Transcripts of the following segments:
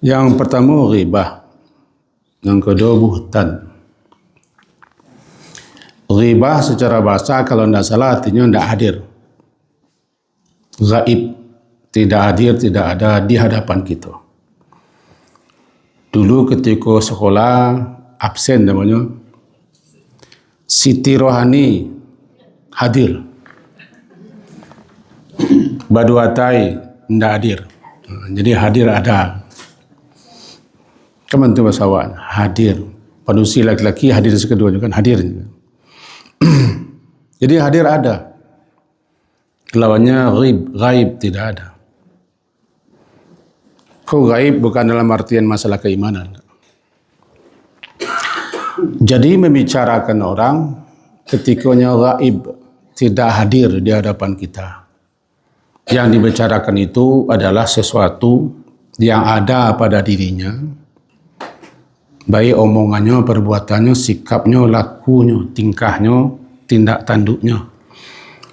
Yang pertama ghibah, yang kedua buhtan. Ghibah secara bahasa kalau tidak salah artinya tidak hadir, gaib, tidak hadir, tidak ada di hadapan kita. Dulu ketika sekolah absen namanya, Siti Rohani hadir, Baduatai tidak hadir. Jadi hadir ada. Kaman tu bahasa awak, hadir. Panusi laki-laki hadir sekeduanya kan hadir. Jadi hadir ada. Lawannya gaib tidak ada. Kau gaib bukan dalam artian masalah keimanan. Jadi membicarakan orang ketikanya gaib, tidak hadir di hadapan kita. Yang dibicarakan itu adalah sesuatu yang ada pada dirinya, baik omongannya, perbuatannya, sikapnya, lakunya, tingkahnya, tindak tanduknya,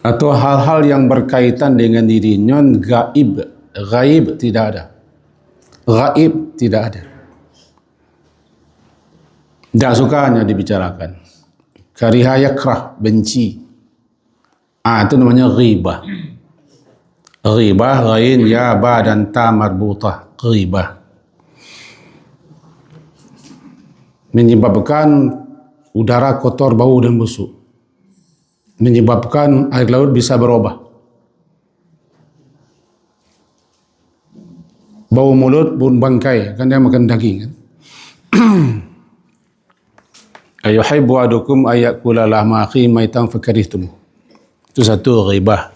atau hal-hal yang berkaitan dengan dirinya gaib. Gaib tidak ada. Gaib tidak ada. Tak sukanya dibicarakan. Kariha yakrah, benci. Itu namanya ghibah. Ghibah, ghain, ya, ba dan ta marbutah. Ghibah. Menyebabkan udara kotor, bau dan busuk. Menyebabkan air laut bisa berubah. Bau mulut pun bangkai, kan dia makan daging kan. Ayuhibbu ahadukum ayyakula lahma akhihi maitan fakarihtum. Itu satu ghibah.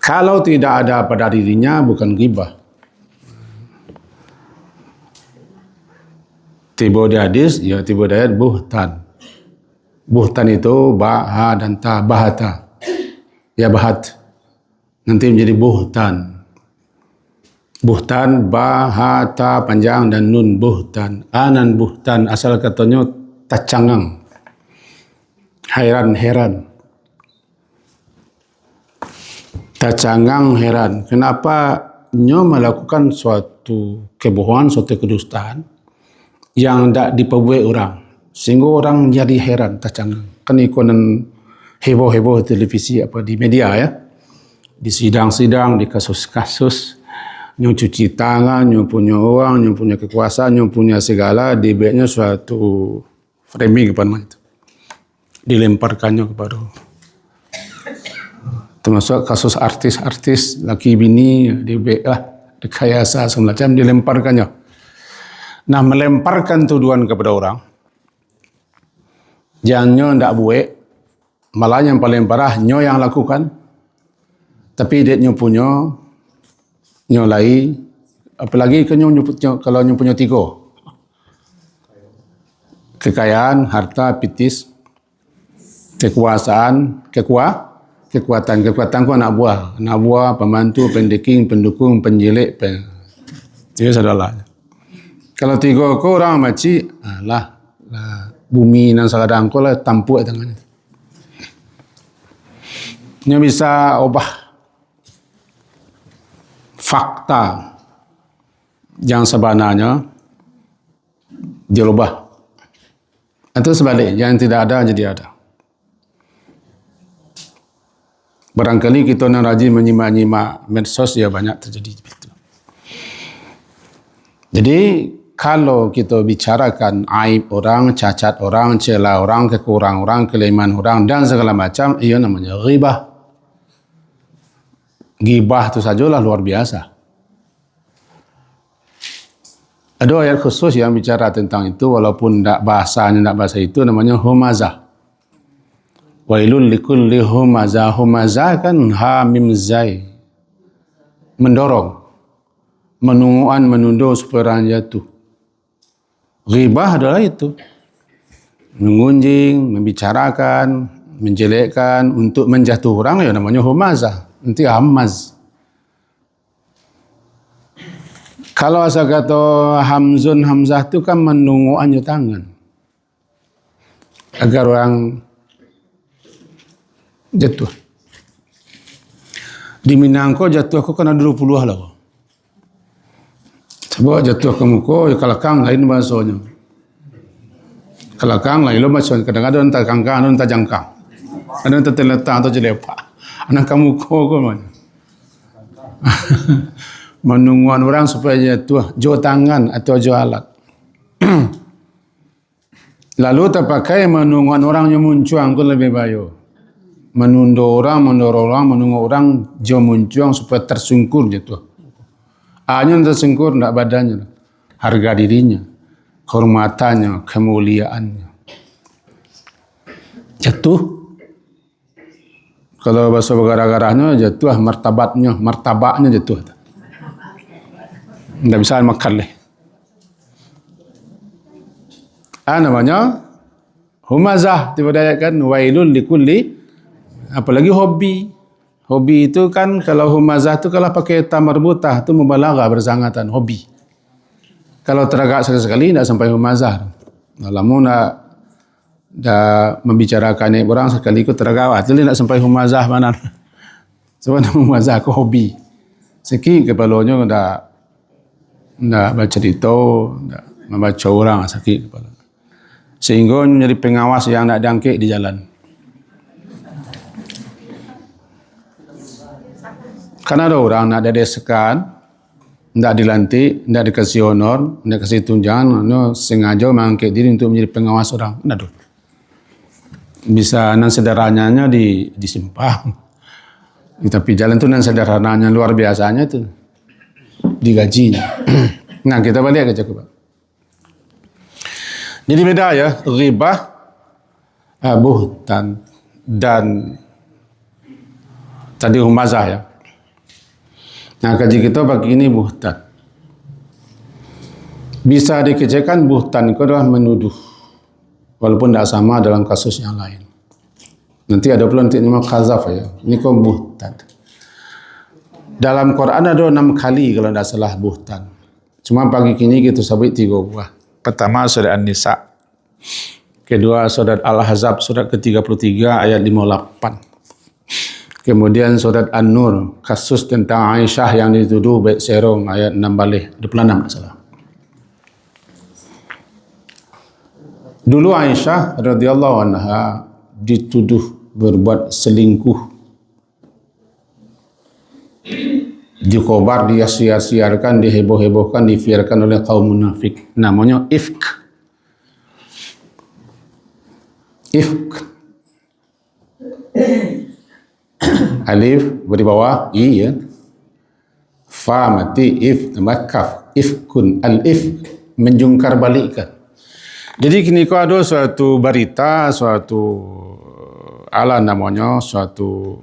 Kalau tidak ada pada dirinya bukan ghibah. Tiba di hadis, ya tiba di ayat buhtan. Buhtan itu ba, ha dan ta, bahata. Ya bahat. Nanti menjadi buhtan. Buhtan, ba, ha, ta, panjang dan nun, buhtan. Anan buhtan, asal katanya tacangang. Heran. Tacangang, heran. Kenapa nyo melakukan suatu kebohongan, suatu kedustaan yang tidak diperbuat orang, sehingga orang jadi heran, tacangang. Kan ikonan heboh-heboh televisi apa di media ya, di sidang-sidang, di kasus-kasus, nyo cuci tangan, nyo punya uang, nyo punya kekuasaan, nyo punya segala, dibuatnya suatu framing apa itu, dilemparkannya kepada, termasuk kasus artis-artis laki bini dibuatlah rekayasa semacam dilemparkannya. Nah, melemparkan tuduhan kepada orang, jangan ndak buat, malah yang paling parah nyo yang lakukan, tapi dia nyo punya nyo lai, apalagi kalau nyo punya tiga kekayaan, harta, pitis, kekuasaan, kekuatan ku anak buah, pembantu, pendeking, pendukung, penjilik, itu adalah. Kalau tiga ko orang maci, lah bumi nan saladang ko lah tampuk tangan. Nya bisa ubah fakta yang sebenarnya dia ubah. Atau sebalik, yang tidak ada jadi ada. Barangkali kita yang rajin menyimak medsos ya banyak terjadi begitu. Jadi kalau kita bicarakan aib orang, cacat orang, celah orang, kekurangan orang, kelemahan orang dan segala macam, ia namanya ghibah. Ghibah itu sajalah luar biasa. Ada ayat khusus yang bicara tentang itu, walaupun tidak bahasa itu, namanya humazah. Wailul likulli humazah. Humazah kan ha mim zai, mendorong, menunguan, menunduk supaya orang jatuh. Ghibah adalah itu, mengunjing, membicarakan, menjelekkan untuk menjatuh orang, ya namanya humazah. Nanti hamaz. Kalau asal kata hamzun, hamzah itu kan menunguannya tangan agar orang jatuh. Di Minang ko jatuh ko kena 20 lah. Sebab jatuh ke muka, kalakang lain bahasanya. Kalakang lain lo macam kadang-kadang entah kangkang, entah jangkang. Ada entah terletak atau jelepak. Anak kamu ko mana? Menungguan orang supaya jatuh, jo tangan atau jo alat. Lalu terpakai menungguan orang yang muncuang ko lebih bayo. Menunduk orang, menunggu orang jo muncuang supaya tersungkur jatuh. Hanya tersungkur tidak badannya, harga dirinya, kehormatannya, kemuliaannya. Jatuh. Kalau bahasa gara-garanya jatuh, martabaknya jatuh. Tidak bisa makan leh. Namanya humazah, tiba-tiba kan wailul likulli, apalagi hobi. Hobi itu kan kalau humazah itu kalau pakai tamarbutah itu mubalaghah bersangatan hobi. Kalau teragak sekali-sekali tidak sampai humazah. Namun dah membicarakan orang sekali ikut teragak, jadi tidak sampai humazah mana. Sebab humazah aku hobi. Sikit kepalanya tidak baca cerita, tidak membaca orang sakit kepala. Sehingga menjadi pengawas yang tidak dangkit di jalan. Karena ada orang nak dedesekan, tidak dilantik, tidak dikasih honor, tidak dikasih tunjangan, sengaja mengangkat diri untuk menjadi pengawas orang. Aduh. Bisa nan sederhananya disimpang. Tapi jalan itu nan sederhananya luar biasanya itu digajinya. Nah, kita balik ke cakap. Jadi beda ya, ghibah, buhtan dan tadi humazah ya. Nah, kaji kita bagi ini buhtan. Bisa dikerjakan buhtan itu adalah menuduh. Walaupun tidak sama dalam kasus yang lain. Nanti ada pula nanti nama khazaf ya. Ini kok buhtan. Dalam Quran ada 6 kali kalau tidak salah buhtan. Cuma pagi kini kita sebut 3 buah. Pertama surat An-Nisa. Kedua surat Al-Ahzab surat ke-33 ayat 58. Kemudian surat An-Nur, kasus tentang Aisyah yang dituduh baik serong ayat 26 tak salah. Dulu Aisyah radhiyallahu anha dituduh berbuat selingkuh. Dikobar, dia siar-siarkan, diheboh-hebohkan, difiarkan oleh kaum munafik. Namanya ifk. Ifk. Alif beri bawah i ya. Fa mati if tambah kaf. Ifkun al-ifk, menjungkar balikkan. Jadi kini kau ada suatu berita, suatu namanya suatu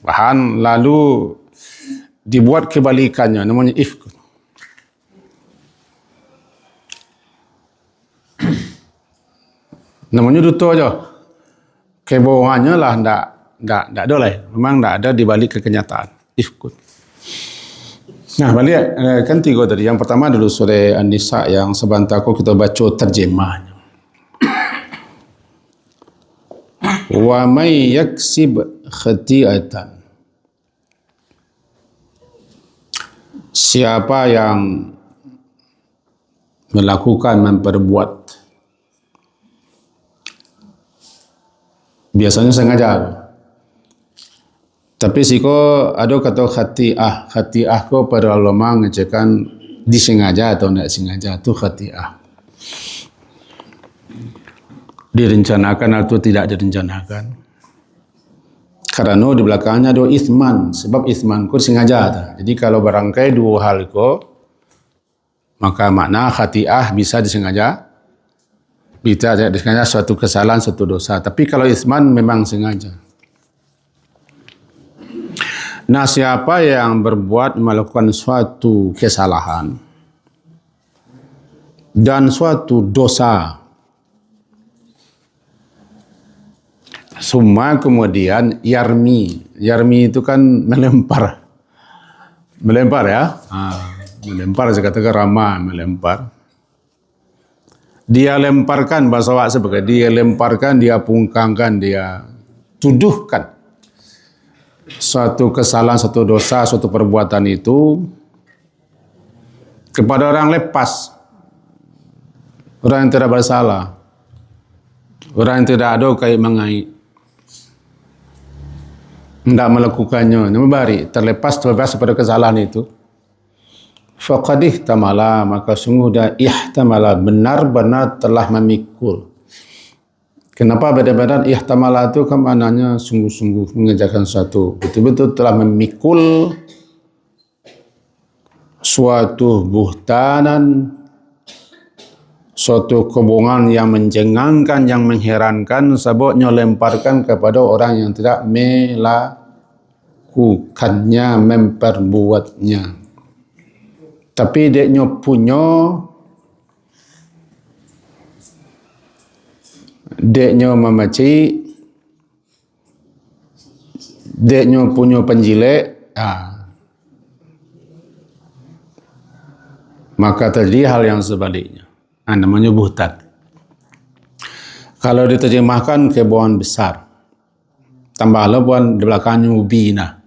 bahan lalu dibuat kebalikannya, namanya ifk. Namanya duto aja. Kebohongannya lah tidak ada lah. Memang tidak ada dibalik ke kenyataan. Ifkun. Nah, balik kan 3 tadi. Yang pertama dulu surah An-Nisa yang sebentar kita baca terjemahnya. Wa may yaksib khati'atan. Siapa yang melakukan, memperbuat, biasanya sengaja. Tapi siko ada kata khati'ah. Khati'ah ko para ulama ngecekan disengaja atau tidak sengaja, itu khati'ah. Direncanakan atau tidak direncanakan. Karena di belakangnya ada ithman, sebab ithman ko sengaja. Jadi kalau barangkali 2 hal ko, maka makna khati'ah bisa disengaja, bisa disengaja suatu kesalahan, suatu dosa. Tapi kalau ithman memang sengaja. Nah, siapa yang berbuat melakukan suatu kesalahan dan suatu dosa, semua kemudian yarmi itu kan melempar ya, melempar saya katakan ramah melempar. Dia lemparkan, bahasa awak sebagai dia lemparkan, dia pungkangkan, dia tuduhkan. suatu kesalahan, suatu dosa, suatu perbuatan itu kepada orang lepas, orang yang tidak bersalah, orang yang tidak ada kait mengait, tidak melakukannya, memberi terlepas daripada kesalahan itu, faqad ihtamala, maka sungguh dia ihtamala, benar-benar telah memikul. Kenapa benar-benar ihtamala itu kan maknanya sungguh-sungguh mengerjakan sesuatu, betul-betul telah memikul suatu buhtanan, suatu kebohongan yang menjengangkan, yang mengherankan, sebabnya lemparkan kepada orang yang tidak melakukannya, memperbuatnya. Tapi dia punya deknya memaci, deknya punya penjilek, maka terjadi hal yang sebaliknya. Namanya buhtan. Kalau diterjemahkan kebohongan besar, tambahlah bukan di belakangnya mubina.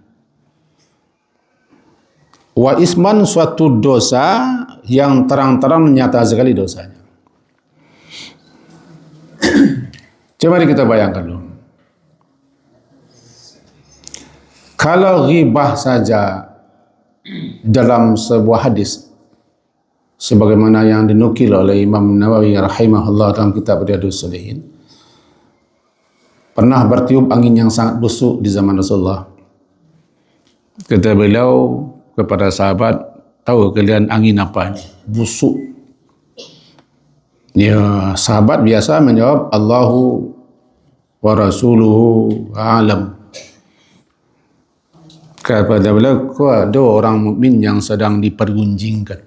Wa isman, suatu dosa yang terang-terang nyata sekali dosanya. Coba kita bayangkan dulu. Kalau ghibah saja dalam sebuah hadis, sebagaimana yang dinukil oleh Imam Nawawi rahimahullah dalam kitab Riyadhus Shalihin, pernah bertiup angin yang sangat busuk di zaman Rasulullah. Kata beliau kepada sahabat, tahu kalian angin apa ini? Busuk. Ya, sahabat biasa menjawab, Allahu wa rasuluhu a'lam. Kepada beliau, ada orang mukmin yang sedang dipergunjingkan,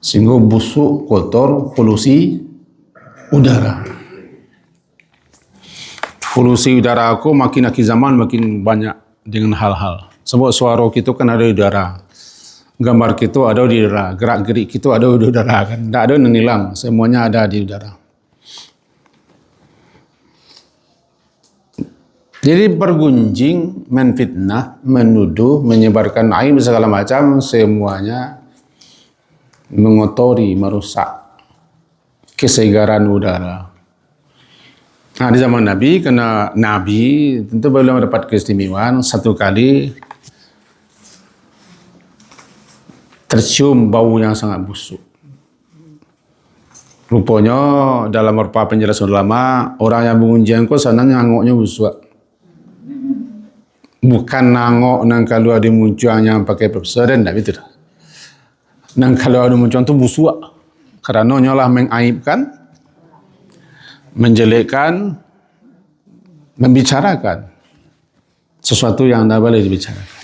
sehingga busuk, kotor, polusi udara. Polusi udara aku makin zaman makin banyak dengan hal-hal. Sebab suara kita kan ada di udara, gambar kita ada di udara, gerak-gerik kita ada di udara, kan? Tak ada yang hilang, semuanya ada di udara. Jadi bergunjing, menfitnah, menuduh, menyebarkan aib segala macam, semuanya mengotori, merusak kesegaran udara. Di zaman Nabi, kena Nabi tentu belum mendapat keistimewaan, satu kali tercium bau yang sangat busuk. Rupanya dalam beberapa penjelasan ulama, orang yang mengunjing kau sananya angoknya busuk. Bukan nangok nang kalau ada muncul yang pakai persedan, tak betul. Nang kalau ada muncul tu busuk, kerana nyolah mengaibkan, menjelekkan, membicarakan sesuatu yang tak boleh dibicarakan.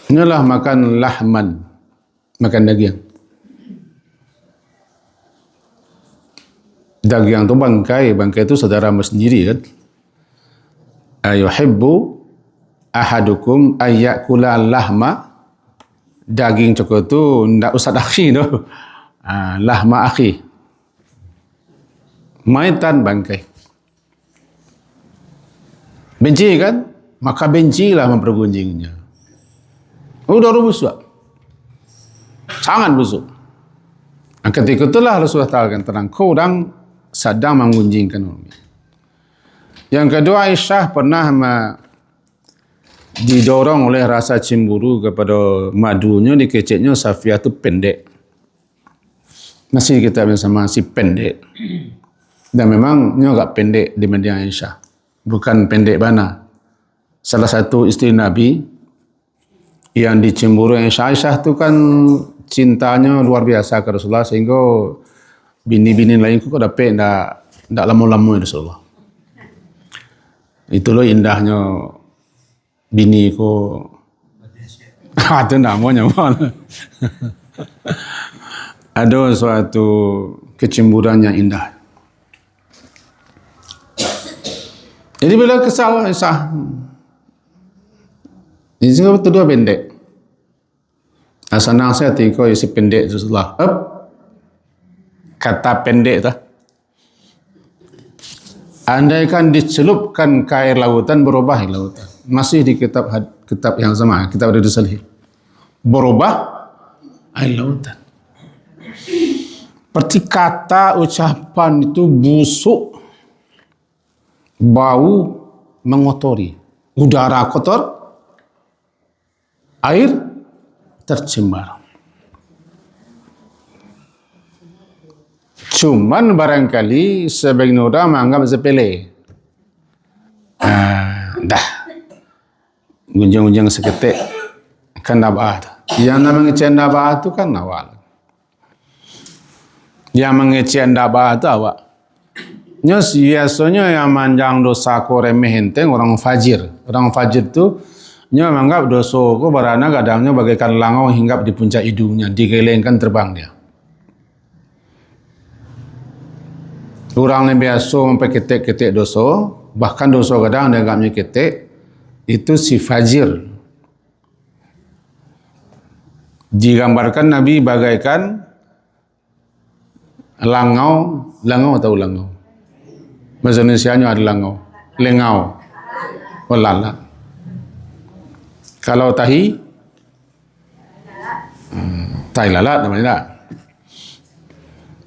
Inilah makan lahman, makan daging. Daging tu bangkai tu saudara sendiri kan. Ayuhibbu ahadukum ayyakula lahma, daging cokot tu ndak usah akhi tu. Lahma akhi. Maitan bangkai. Benci kan? Maka bencilah mempergunjingnya. Udah busuk. Sangat busuk. Ketika itulah Rasulullah ta'ala terang, kau orang sedang menggunjingkan orang. Yang kedua, Aisyah pernah didorong oleh rasa cemburu kepada madunya, dikeceknya Safiyah itu pendek. Masih kita bersama si pendek. Dan memang dia agak pendek dibanding Aisyah. Bukan pendek bana. Salah satu isteri Nabi yang dicemburu Aisyah tu kan cintanya luar biasa ke Rasulullah, sehingga bini-bini lain kok dapat ndak lama-lama Rasulullah. Itulah indahnya bini ko. Ada namanya mana? Ada suatu kecemburuan yang indah. Jadi bila kesal Aisyah, ini juga betul dua pendek. Senang saya tiko isi pendek Rasulullah. Kata pendek tu. Andaikan dicelupkan ke air lautan, berubah air lautan. Masih di kitab yang sama, kitab Riyadhus Shalihin. Berubah air lautan. Seperti kata ucapan itu busuk, bau mengotori, udara kotor, air tercemar. Cuman barangkali sebagian orang menganggap sepele. Dah, gunjang-gunjang seketik kan nabah. Yang namanya cendabah itu kan awal. Yang mengecek nabah itu awak. Nyos biasanya yang manjang dosa ko remeh enteng orang fajir. Orang fajir tu nyo menganggap dosa ko barana kadangnya bagaikan langau hinggap di puncak hidungnya, digelengkan terbang dia. Orang yang biasa sampai ketik-ketik dosa, bahkan dosa kadang dianggapnya ketik, itu si fajir. Digambarkan Nabi bagaikan langau atau langau. Bahasa Indonesianya ada langau, lengau, lalat. Kalau tahi, tahi lalat namanya tak.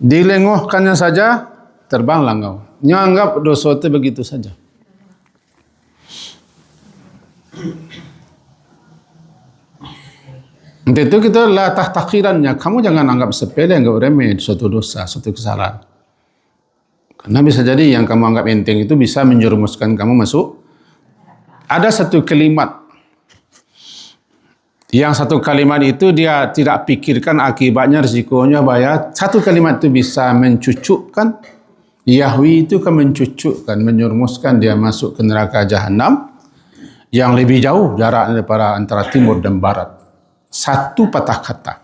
Dilenguhkannya saja, terbang langau. Nyo anggap dosa itu begitu saja. Untuk itu kita latah takhirannya. Kamu jangan anggap sepele, anggap remeh suatu dosa, suatu kesalahan. Karena bisa jadi yang kamu anggap enteng itu bisa menjerumuskan kamu masuk. Ada satu kalimat. Yang satu kalimat itu dia tidak pikirkan akibatnya, risikonya bahaya. Satu kalimat itu bisa mencucukkan. Yahwi itu kan mencucukkan, menyerumuskan dia masuk ke neraka Jahannam yang lebih jauh jaraknya daripada antara timur dan barat. Satu patah kata.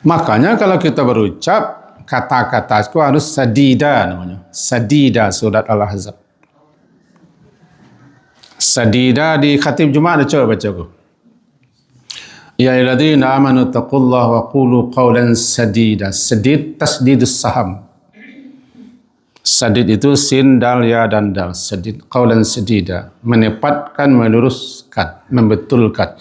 Makanya kalau kita berucap, kata-kata itu harus sadida namanya. Sadida surat Al-Ahzab. Sadida di khatib Jumaat ada coba baca aku. Ya ayyuhalladzina amanu taqullaha wa qulu qawlan sadida. Sadid tasdidus saham. Sadid itu sin, dal, ya dan dal. Sadid qawlan sadida. Menepatkan, meluruskan, membetulkan,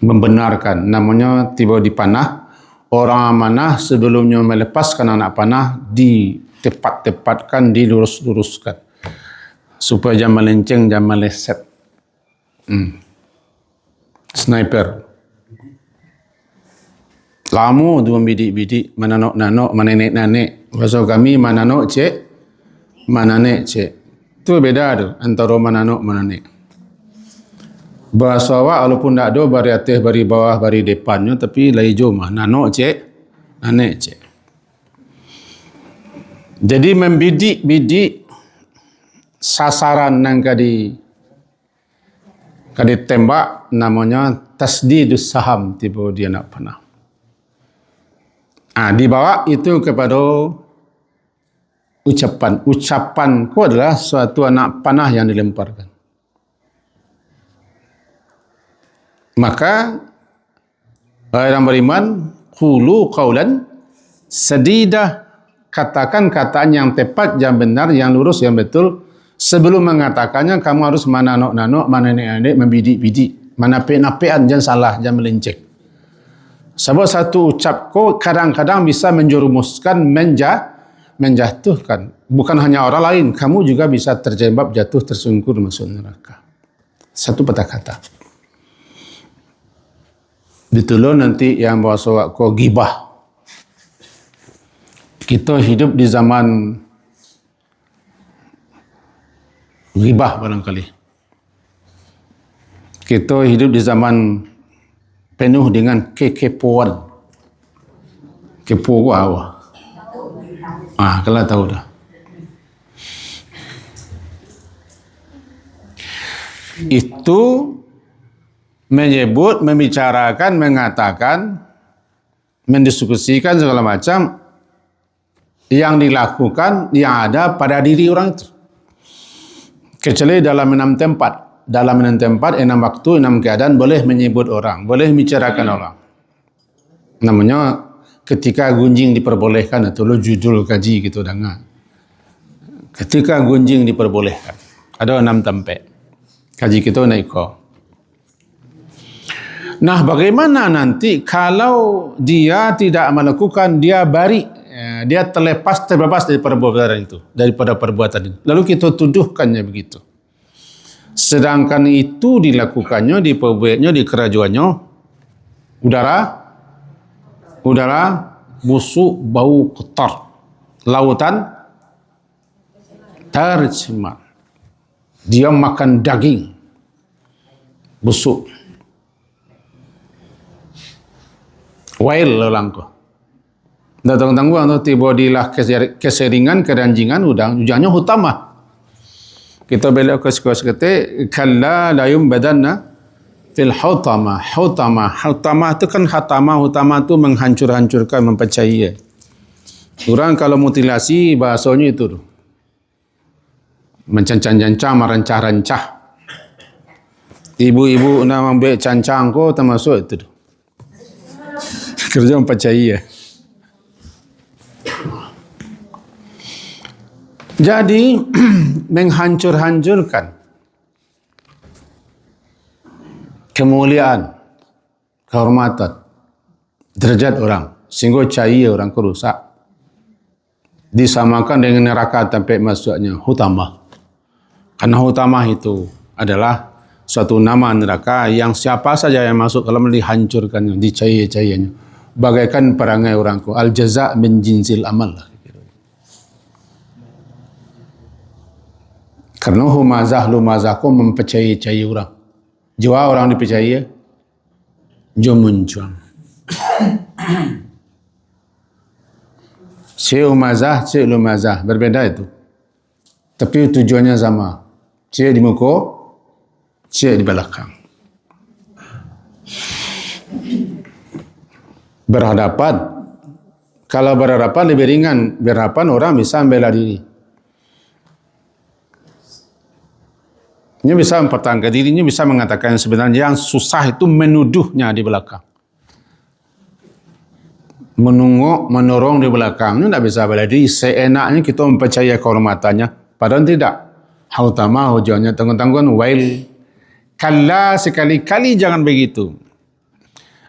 membenarkan. Namanya tiba di panah. Orang amanah sebelumnya melepaskan anak panah ditepat-tepatkan, dilurus-luruskan supaya jangan melenceng, jangan meleset. Sniper. Kamu tu bidik-bidik, mananok-nanok, manenek-nanek. Bahasa kami mananok cek, mananek cek. Itu beda tu antara mananok, mananek. Bahasa awak walaupun tak ada bari atas, bari bawah, bari depannya, tapi lai jom mananok cek, nanek cek. Jadi membidik-bidik sasaran yang kadi tembak namanya tasdidus saham, tiba dia nak panah. Dibawa itu kepada ucapan. Ucapanku adalah suatu anak panah yang dilemparkan. Maka orang beriman, qulu qawlan sadida, katakan kataan yang tepat, yang benar, yang lurus, yang betul. Sebelum mengatakannya, kamu harus mananok-nanok, manenek-nenek, membidik-bidik, manapek-napekan, jangan salah, jangan melenceng. Sebab satu ucap kau kadang-kadang bisa menjerumuskan, menjatuhkan. Bukan hanya orang lain, kamu juga bisa terjebak, jatuh, tersungkur, masuk neraka. Satu patah kata. Betul nanti yang bahasa kau gibah. Kita hidup di zaman gibah barangkali. Kita hidup di zaman penuh dengan kekepoan. Kepo ku apa? Kalau tahu dah. Itu menyebut, membicarakan, mengatakan, mendiskusikan segala macam yang dilakukan, yang ada pada diri orang itu. Kecuali dalam 6 tempat. Dalam 6 tempat, 6 waktu, 6 keadaan boleh menyebut orang, boleh membicarakan orang. Namanya ketika gunjing diperbolehkan, itu lo judul kaji gitu dengar. ketika gunjing diperbolehkan. Ada 6 tempat. Kaji kita nak ikut. Nah, bagaimana nanti kalau dia tidak melakukan, dia bari, dia terbebas dari perbuatan itu, daripada perbuatan itu. Lalu kita tuduhkannya begitu. Sedangkan itu dilakukannya, diperbuatnya, di kerajaannya, udara busuk, bau kotor, lautan tercemar, dia makan daging busuk, wail orang tu. Datang tangguh tu tiba dilah keseringan keranjingan hujannya hutama. Kita bela ke sekete kalla la yumbadanna fil hutama. Hutama tu kan hutama tu menghancur-hancurkan, mempecahai. Orang kalau mutilasi bahasanya itu tu. Mencancang-cancang, merancah-rancah. Ibu-ibu nak ambil cancang ko termasuk itu tu. Kerja mempecahai. Jadi menghancur-hancurkan kemuliaan, kehormatan, derajat orang, sehingga cahaya orang kerusak, disamakan dengan neraka sampai masuknya hutama. Karena hutama itu adalah suatu nama neraka yang siapa saja yang masuk kalau dihancurkannya, dicahaya-cahayanya, bagaikan perangai orangku. Al jaza min jinsil amal. Karena lumazah ko mempercayai orang. Jua orang dipercaya, jom muncul. Cik lumazah, berbeda itu. Tapi tujuannya sama. Cik di muka, cik di belakang. Berhadapan. Kalau berhadapan lebih ringan. Berhadapan orang bisa membela diri. Dia bisa mempertahankan dirinya, bisa mengatakan sebenarnya yang susah itu menuduhnya di belakang. Menunggu, menorong di belakang. Ini tidak bisa bela diri. Seenaknya kita mempercayai kehormatannya. Padahal tidak. Hautama hujannya tanggung-tanggungan wail. Kalla sekali-kali jangan begitu.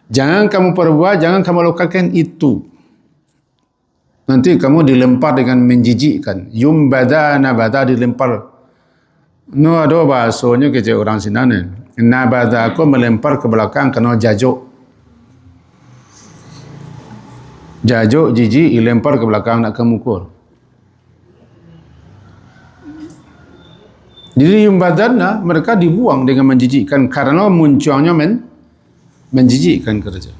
Jangan kamu perbuat, jangan kamu lakukan itu. Nanti kamu dilempar dengan menjijikkan. Nabada dilempar. No ada bahasanya kecil orang sini. Nabada aku melempar ke belakang kena jajuk. Jajuk jijik dilempar ke belakang nak kemukul. Jadi yumbadana mereka dibuang dengan menjijikkan karena munculnya menjijikkan kerja.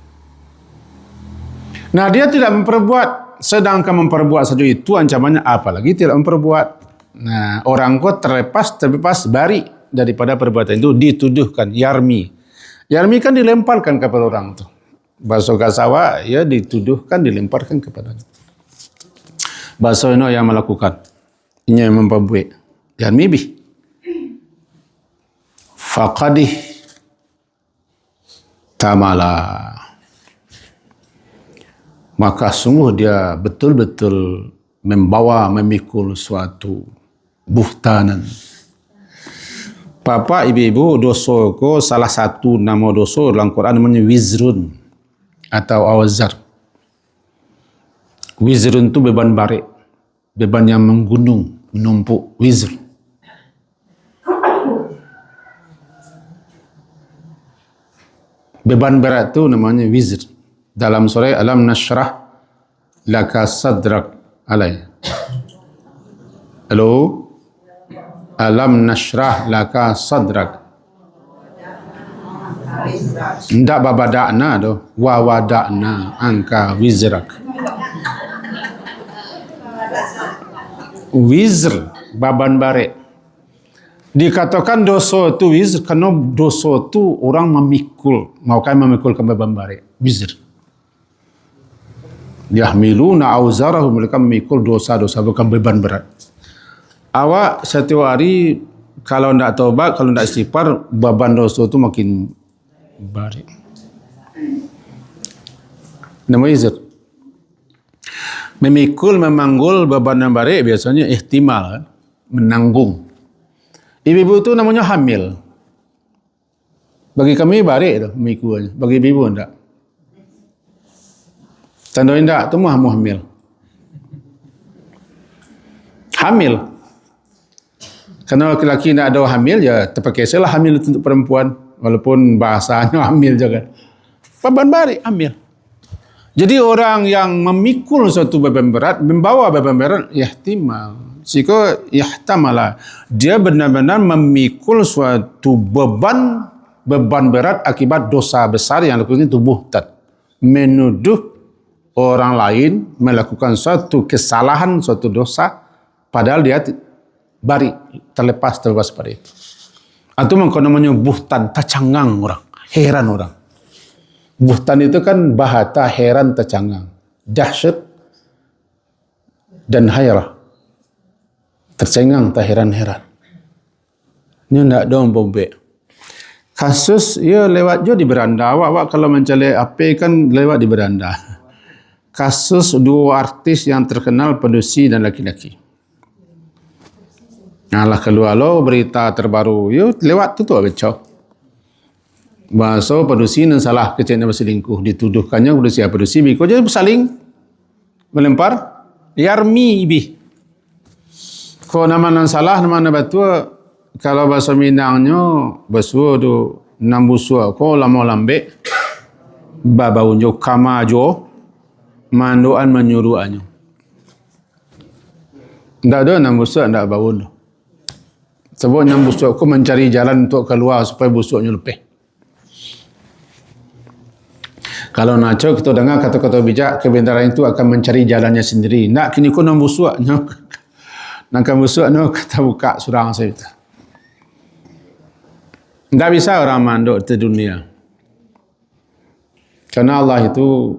Nah, dia tidak memperbuat, sedangkan memperbuat saja itu ancamannya, apalagi tidak memperbuat. Nah, orang kau terbebas bari daripada perbuatan itu, dituduhkan yarmi. Yarmi kan dilemparkan kepada orang itu. Bahasa Gasawa, ya dituduhkan, dilemparkan kepada. Bahasa ini yang melakukan, ini yang memperbuat. Yarmi bih. Faqadih tamala. Maka sungguh dia betul-betul memikul suatu buhtanan. Bapak, ibu-ibu, dosa ko salah satu nama dosa dalam Quran namanya wizrun atau awzar. Wizrun itu beban barik, beban yang menggunung, menumpuk, wizr. Beban berat itu namanya wizr. Dalam surah Alam Nashrah Laka Sadrak alai. Halo? Alam Nashrah Laka Sadrak. Tidak babada'na tu. Wawada'na angka wizrak. Wizr, baban barik. Dikatakan dosa itu wizr kerana dosa itu orang memikul, memikulkan beban barik. Wizr. Yahmiluna auzarahum, mereka memikul dosa-dosa, bukan beban berat. Awak setiap hari kalau tidak taubat, kalau tidak istighfar, beban dosa itu makin barik. Nama wizr. Memikul, memanggul beban yang barik biasanya ihtimal. menanggung. Ibu-ibu itu namanya hamil. Bagi kami barik tu memikunya. Bagi ibu enggak. Tanda enggak tu mahu hamil. Hamil. Karena laki-laki tidak ada hamil, ya terpakai salah hamil untuk perempuan. Walaupun bahasanya hamil juga. Beban barik hamil. Jadi orang yang memikul suatu beban berat, membawa beban berat, yahtimal. Sehingga yahtamala. Dia benar-benar memikul suatu beban berat akibat dosa besar yang lakukan itu buhtan. Menuduh orang lain melakukan suatu kesalahan, suatu dosa, padahal dia bari, terlepas pada itu. Itu namanya buhtan, tercangang orang, heran orang. Buhtan itu kan bahata, heran, tercangang, dahsyat dan hairah. Tercengang, terheran-heran. Ini tidak ada orang bombek. Kasus, ya lewat je di beranda. Awak kalau mencari apa kan lewat di beranda. Kasus dua artis yang terkenal pedusi dan laki-laki. Nah, keluar lo berita terbaru. Ya lewat tu becau. Bahasa pedusi dan salah kecilnya berselingkuh. Dituduhkannya pedusi. Biko je bersaling. Melempar. Yarmi ibih. Kalau nama nan salah, nama nan betul, kalau bahasa Minangnya, bahasa tu nambusua, ko lama lambe, babaunya kamajo, mandoan menyuruhannya. Tak ada nambusua, tak bau tu. Sebab nambusua, ko mencari jalan untuk keluar supaya busuknya lebih. Kalau naco kita dengar kata-kata bijak, kebenaran itu akan mencari jalannya sendiri. Nak kini ko nambusua, nak busuk no kata buka surang saya. Tak bisa orang manduk di dunia. Karena Allah itu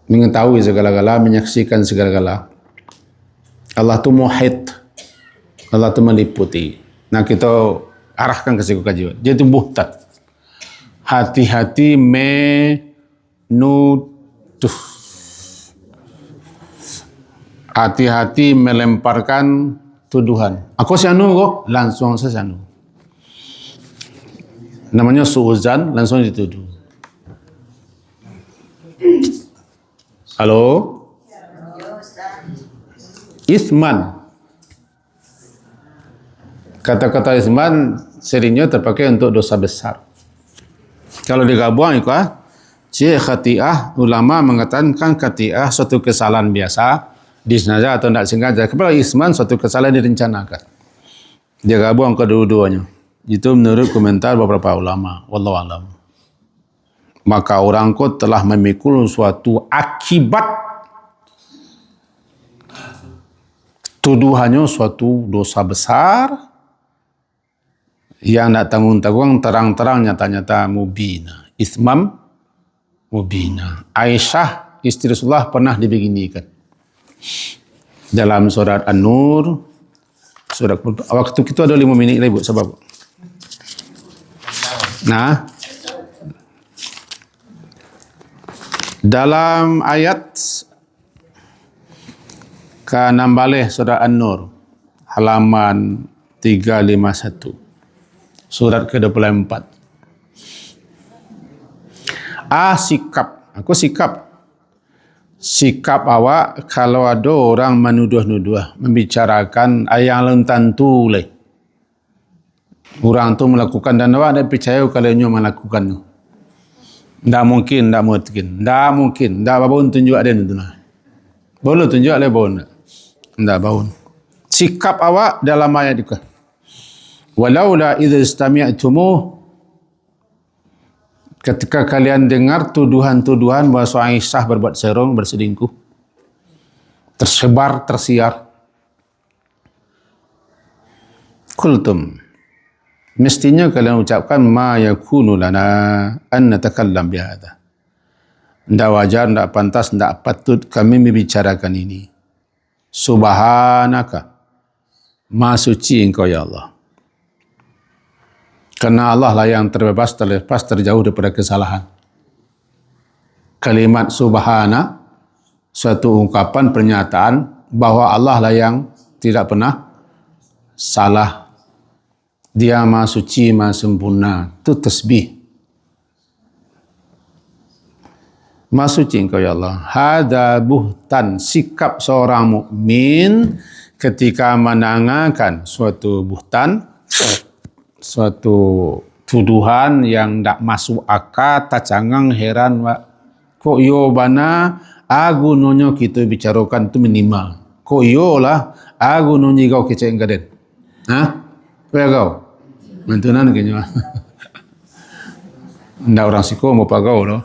mengetahui segala-gala, menyaksikan segala-gala. Allah itu muhit. Allah itu meliputi. Nah kita arahkan ke siku kajian. Dia itu buhtan. Hati-hati menuduh. Hati-hati melemparkan tuduhan. Aku sianu kok, langsung saya sianu. Namanya suuzan, langsung dituduh. Halo? Isman. Kata-kata isman seringnya terpakai untuk dosa besar. Kalau digabung itu khati'ah, ulama mengatakan khati'ah suatu kesalahan biasa, disengaja atau tidak sengaja. Kalau isman suatu kesalahan direncanakan. Dia gabung kedua-duanya. Itu menurut komentar beberapa ulama. Wallahu a'lam. Maka orang ko telah memikul suatu akibat tuduhannya suatu dosa besar yang tak tanggung-tanggung, terang-terang, nyata-nyata mubina. Ismam mubina. Aisyah istri Rasulullah pernah dibeginikan. Dalam surat An-Nur, surat waktu kita ada 5 minit lagi, Bu, sebab. Nah, dalam ayat ke-16 surat An-Nur, halaman 351, surat ke-24. Sikap awak kalau ada orang menuduh-nuduh, membicarakan yang lentan tu leh. Orang tu melakukan dan awak tak percaya kalau dia melakukan tu. Tak mungkin. Tak mungkin. Tak apa-apa tunjuk ada tu. Boleh tunjuk ada boleh. Tak bau. Sikap awak dalam ayat itu. Walaula idza istami'tumuh, ketika kalian dengar tuduhan-tuduhan bahwa Aisyah berbuat serong, berselingkuh, tersebar, tersiar, kultum, mestinya kalian ucapkan ma yakunu lana an natakallam bihadza. Tidak wajar, tidak pantas, tidak patut kami membicarakan ini. Subhanaka, Maha suci Engkau ya Allah. Karena Allah lah yang terlepas, terjauh daripada kesalahan. Kalimat subhana, suatu ungkapan, pernyataan, bahawa Allah lah yang tidak pernah salah. Dia maha suci, maha sempurna. Itu tasbih. Maha suci engkau ya Allah. Hada buhtan, sikap seorang mukmin ketika menangakan suatu buhtan, suatu tuduhan yang tak masuk akal, tacangang heran kok yo bana aku nonyo kita bicarakan tu minimal. Kok yo lah aku nonyo kau kecek gaden. Ha? Kaya kau? Mantunan kayaknya. Ndak orang siko mau pagau loh.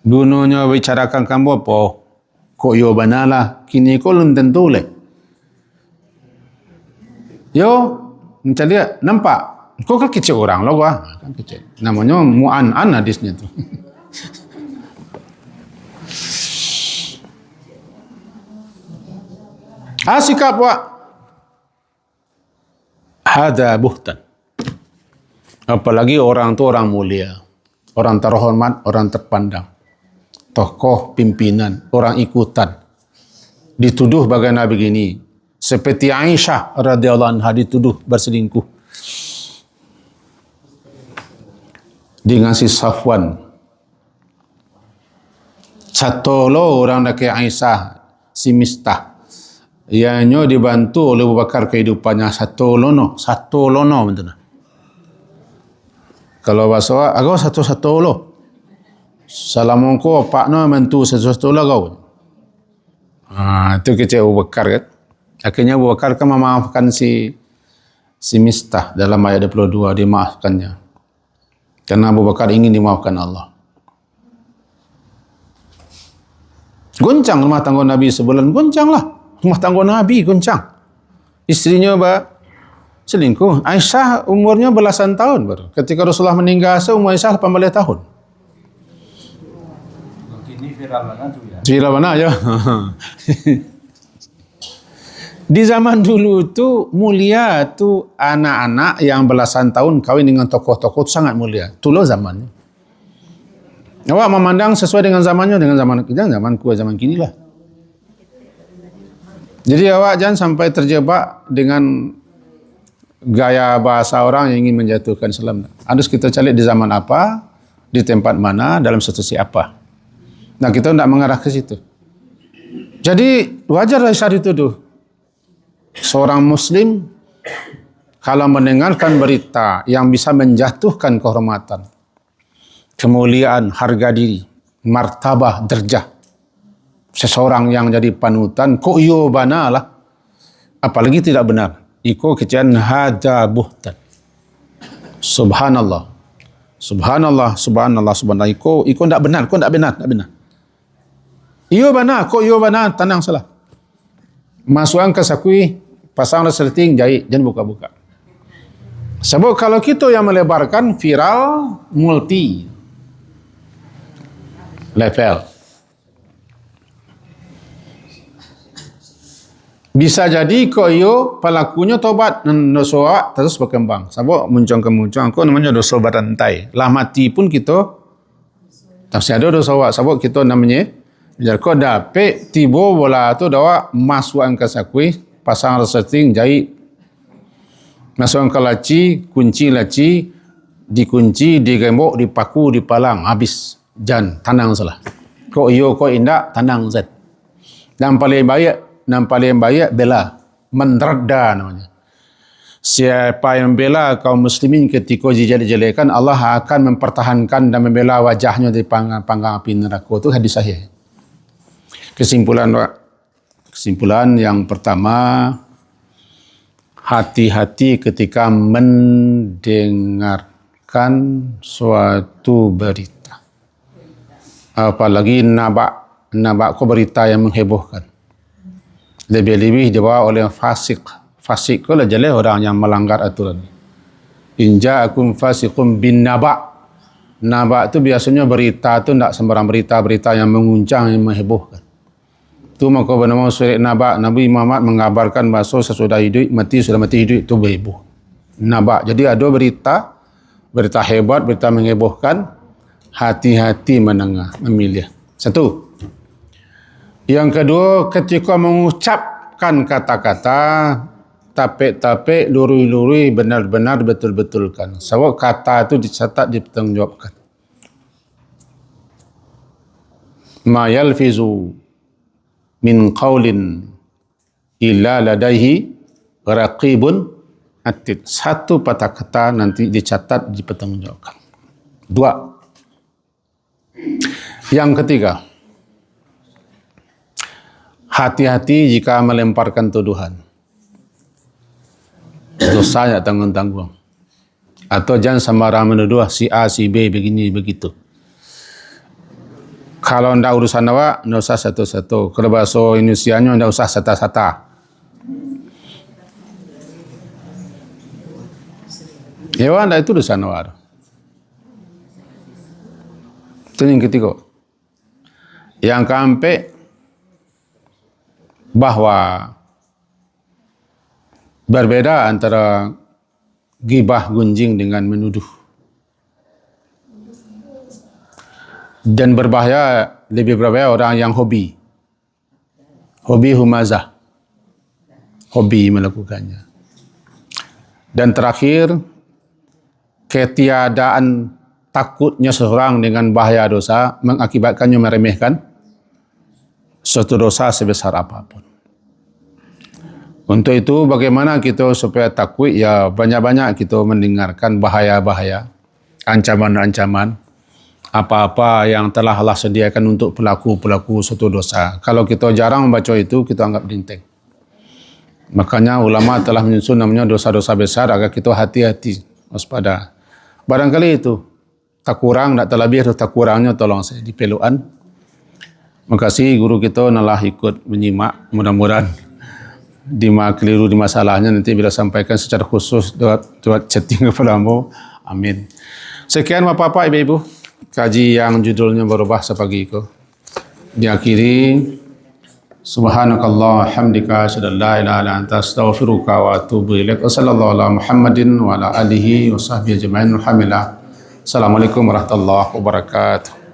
Gunanya bicarakan kamu apa? Kok yo banalah, kini kau belum tentu leh. Yo, macam dia nampak. Kau kan kecil orang lah gua, kan kecil. Namanya mu'an hadisnya tu. Sikap wak. Hada buhtan. Apalagi orang tu orang mulia, orang terhormat, orang terpandang. Tokoh pimpinan, orang ikutan dituduh bagaimana begini, seperti Aisyah radhiyallahu anha dituduh berselingkuh dengan si Safwan. Satu lo orang dak Aisyah si Mistah, ianya dibantu oleh Abu Bakar kehidupannya satu lono betul. Kalau bahasa agak satu lo. Salamualaikum pak no mentu sesuatu lah kau. Itu kecil Abu Bakar kan. Akhirnya Abu Bakar kan memaafkan si Mistah dalam ayat 22, dimaafkannya. Karena Abu Bakar ingin dimaafkan Allah. Goncang rumah tangga Nabi sebulan, goncang lah. Rumah tangga Nabi goncang. Istrinya selingkuh. Aisyah umurnya belasan tahun baru. Ketika Rasulullah meninggal, umur Aisyah 18 tahun. Viral mana ya? Di zaman dulu tu mulia tu anak-anak yang belasan tahun kawin dengan tokoh-tokoh tu sangat mulia. Tulo zamannya. Awak memandang sesuai dengan zamannya, dengan zaman kita, zaman kini lah. Jadi awak jangan sampai terjebak dengan gaya bahasa orang yang ingin menjatuhkan Islam. Harus kita cari di zaman apa, di tempat mana, dalam situasi apa. Nah, kita tidak mengarah ke situ. Jadi, wajar Aisyah dituduh. Seorang Muslim, kalau mendengarkan berita yang bisa menjatuhkan kehormatan, kemuliaan, harga diri, martabah, derjah, seseorang yang jadi panutan, kok iyo bana lah. Apalagi tidak benar. Iko kecian hada buhtan. Subhanallah. Subhanallah. Iko tidak benar, tidak benar. Iyo bana, kok iyo bana, tenang salah. Masukan ke sakui, pasang resleting, jahit, jangan buka-buka. Sebab kalau kita yang melebarkan viral multi level. Bisa jadi kok iyo pelakunya tobat dan dosa terus berkembang. Sebab muncung aku namanya dosa berantai. Lah mati pun kita tak ada dosa. Sebab kita namanya jadi kau dapat tiba bola tu dawa masukkan ke sakui, pasang resleting, jahit, masukkan ke laci, kunci laci, dikunci, digembok, dipaku, dipalang, habis. Jan, tanang salah. Kau iyo, kau indak, tanang zat. Dan paling baik bela, menrada namanya. Siapa yang bela kaum muslimin ketika dijelek-jelekan, Allah akan mempertahankan dan membela wajahnya dari panggang api neraka. Itu hadis sahih. Kesimpulan yang pertama, hati-hati ketika mendengarkan suatu berita. Apalagi nabak berita yang menghebohkan. Lebih-lebih dibawa oleh fasik. Fasik itu adalah orang yang melanggar aturan. In ja'akum fasiqun bin naba'. Naba' itu biasanya berita itu tidak sembarang berita yang menguncang, yang menghebohkan. Itu maka bernama surat Naba. Nabi Muhammad mengabarkan bahawa sesudah hidup, sudah mati hidup, itu berheboh. Naba. Jadi ada berita hebat, berita menghebohkan, hati-hati mendengar, memilih. Satu, Yang kedua, ketika mengucapkan kata-kata, tapik-tapik, lurui-lurui, benar-benar betul-betulkan. Sebab kata itu dicatat, dipertanggungjawabkan. Ma yalfizu min qawlin illa ladaihi raqibun atid. Satu patah kata nanti dicatat, dipertanggungjawabkan. Dua. Yang ketiga, hati-hati jika melemparkan tuduhan. Dosa tak tanggung-tanggung. Atau jangan sembarang menuduh si A, si B, begini, begitu. Kalau anda urusan awak, anda usah satu-satu. Kalau bahasa Indonesianya, anda usah sata-sata. Ya, anda itu urusan awak. Itu yang ketiga. Yang keempat, bahwa berbeda antara gibah gunjing dengan menuduh. Dan lebih berbahaya orang yang hobi humazah, hobi melakukannya. Dan terakhir, ketiadaan takutnya seseorang dengan bahaya dosa mengakibatkannya meremehkan suatu dosa sebesar apapun. Untuk itu, bagaimana kita supaya takut? Ya, banyak-banyak kita mendengarkan bahaya-bahaya, ancaman-ancaman, apa-apa yang telah Allah sediakan untuk pelaku-pelaku suatu dosa. Kalau kita jarang membaca itu, kita anggap enteng. Makanya ulama telah menyusun namanya dosa-dosa besar agar kita hati-hati, waspada. Barangkali itu, tak kurang, tak terlebih, tak kurangnya tolong saya dipelukan. Makasih guru kita nalah ikut menyimak, mudah-mudahan keliru di masalahnya nanti bila sampaikan secara khusus lewat chatting kepadamu. Amin. Sekian Bapak-Bapak, Ibu-Ibu, kaji yang judulnya berubah sepagi itu. Diakhiri, subhanakallah hamdika asyhadu an la ilaha illa anta astaghfiruka wa atubu ilaik. Wassallallahu ala Muhammadin wa ala alihi wa sahbihi ajma'in. Alhamdulillah. Assalamualaikum warahmatullahi wabarakatuh.